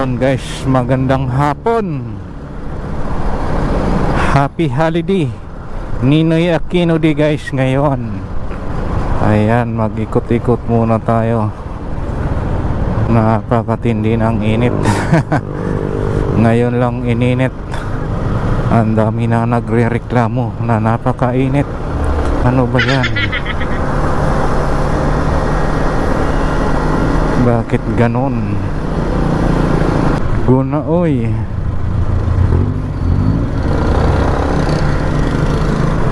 Ayun guys, magandang hapon. Happy holiday Ninoy Aquino Day guys ngayon. Ayan, mag-ikot-ikot muna tayo. Napakatindi ng init. Ngayon lang ininit. Ang dami na nagre-reklamo na napakainit. Ano ba yan? Bakit ganon? Guna oy.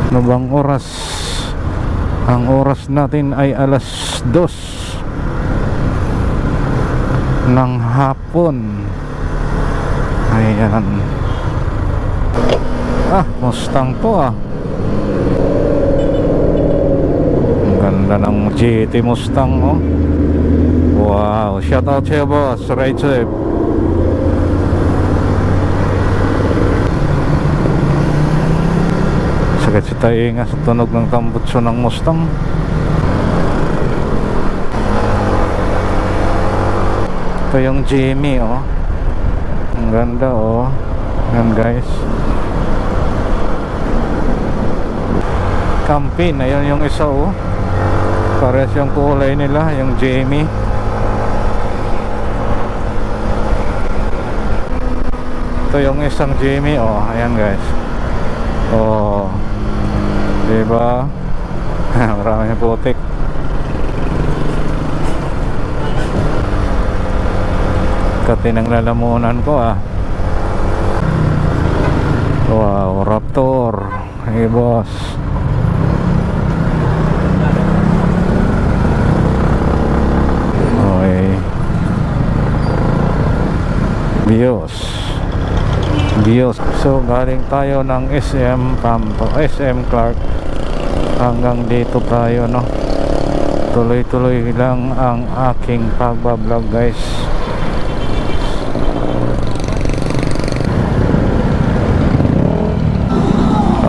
Ano bang oras? Ang oras natin ay alas 2 ng hapon. Ayan. Mustang to Ang ganda ng GT Mustang Wow, shout out sa'yo boss, right trip. Sakit si tainga sa tunog ng tambutso ng Mustang. Ito yung Jimmy ang ganda yan guys. Campin, ayun yung isa pares yung kulay nila, yung Jimmy. Ito yung isang Jimmy ayan guys. Diba? Maraming putik. Katinang lalamunan ko Wow, Raptor. Hey boss. Okay. Bios. So galing tayo ng SM Clark hanggang dito tayo tuloy-tuloy lang ang aking pagbablog guys.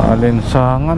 Alinsangan